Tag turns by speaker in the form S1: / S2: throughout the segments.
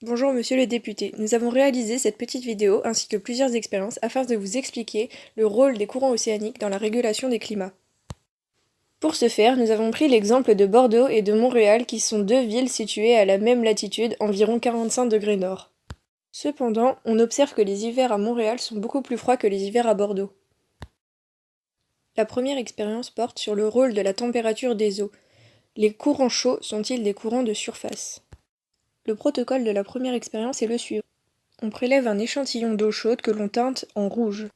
S1: Bonjour monsieur le député, nous avons réalisé cette petite vidéo ainsi que plusieurs expériences afin de vous expliquer le rôle des courants océaniques dans la régulation des climats. Pour ce faire, nous avons pris l'exemple de Bordeaux et de Montréal qui sont deux villes situées à la même latitude, environ 45 degrés nord. Cependant, on observe que les hivers à Montréal sont beaucoup plus froids que les hivers à Bordeaux. La première expérience porte sur le rôle de la température des eaux. Les courants chauds sont-ils des courants de surface ? Le protocole de la première expérience est le suivant. On prélève un échantillon d'eau chaude que l'on teinte en rouge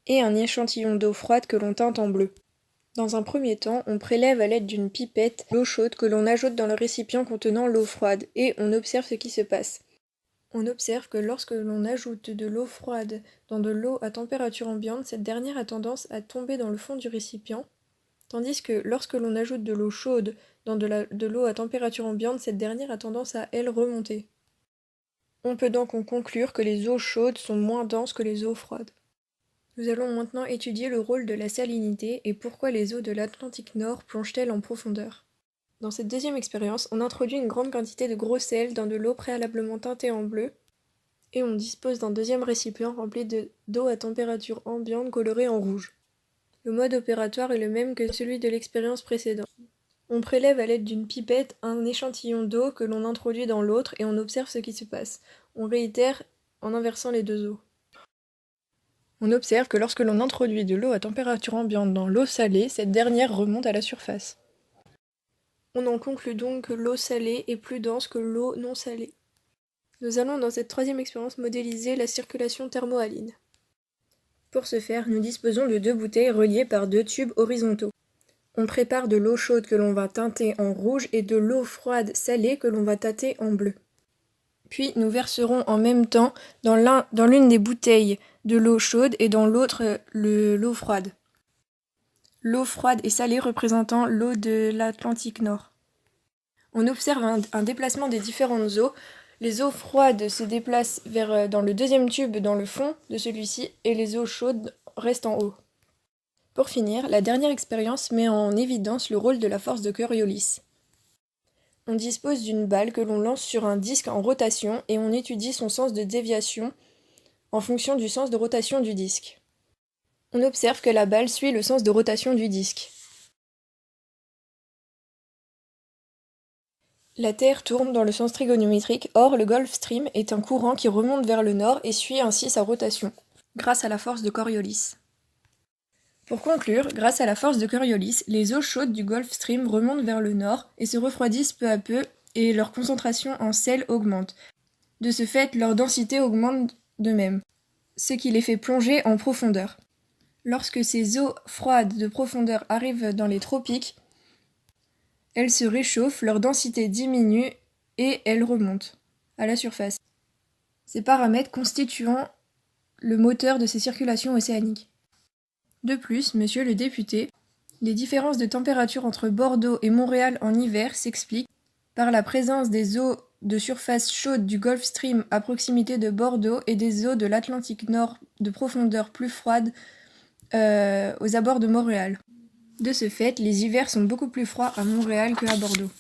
S1: et un échantillon d'eau froide que l'on teinte en bleu. Dans un premier temps, on prélève à l'aide d'une pipette l'eau chaude que l'on ajoute dans le récipient contenant l'eau froide et on observe ce qui se passe. On observe que lorsque l'on ajoute de l'eau froide dans de l'eau à température ambiante, cette dernière a tendance à tomber dans le fond du récipient, tandis que lorsque l'on ajoute de l'eau chaude dans de l'eau à température ambiante, cette dernière a tendance à, elle, remonter. On peut donc en conclure que les eaux chaudes sont moins denses que les eaux froides. Nous allons maintenant étudier le rôle de la salinité et pourquoi les eaux de l'Atlantique Nord plongent-elles en profondeur. Dans cette deuxième expérience, on introduit une grande quantité de gros sel dans de l'eau préalablement teintée en bleu et on dispose d'un deuxième récipient rempli d'eau à température ambiante colorée en rouge. Le mode opératoire est le même que celui de l'expérience précédente. On prélève à l'aide d'une pipette un échantillon d'eau que l'on introduit dans l'autre et on observe ce qui se passe. On réitère en inversant les deux eaux. On observe que lorsque l'on introduit de l'eau à température ambiante dans l'eau salée, cette dernière remonte à la surface. On en conclut donc que l'eau salée est plus dense que l'eau non salée. Nous allons dans cette troisième expérience modéliser la circulation thermohaline. Pour ce faire, nous disposons de deux bouteilles reliées par deux tubes horizontaux. On prépare de l'eau chaude que l'on va teinter en rouge et de l'eau froide salée que l'on va teinter en bleu. Puis nous verserons en même temps dans l'une des bouteilles de l'eau chaude et dans l'autre l'eau froide. L'eau froide et salée représentant l'eau de l'Atlantique Nord. On observe un déplacement des différentes eaux. Les eaux froides se déplacent dans le deuxième tube dans le fond de celui-ci et les eaux chaudes restent en haut. Pour finir, la dernière expérience met en évidence le rôle de la force de Coriolis. On dispose d'une balle que l'on lance sur un disque en rotation et on étudie son sens de déviation en fonction du sens de rotation du disque. On observe que la balle suit le sens de rotation du disque. La Terre tourne dans le sens trigonométrique, or le Gulf Stream est un courant qui remonte vers le nord et suit ainsi sa rotation, grâce à la force de Coriolis. Pour conclure, grâce à la force de Coriolis, les eaux chaudes du Gulf Stream remontent vers le nord et se refroidissent peu à peu et leur concentration en sel augmente. De ce fait, leur densité augmente de même, ce qui les fait plonger en profondeur. Lorsque ces eaux froides de profondeur arrivent dans les tropiques, elles se réchauffent, leur densité diminue et elles remontent à la surface. Ces paramètres constituant le moteur de ces circulations océaniques. De plus, monsieur le député, les différences de température entre Bordeaux et Montréal en hiver s'expliquent par la présence des eaux de surface chaude du Gulf Stream à proximité de Bordeaux et des eaux de l'Atlantique Nord de profondeur plus froide aux abords de Montréal. De ce fait, les hivers sont beaucoup plus froids à Montréal qu'à Bordeaux.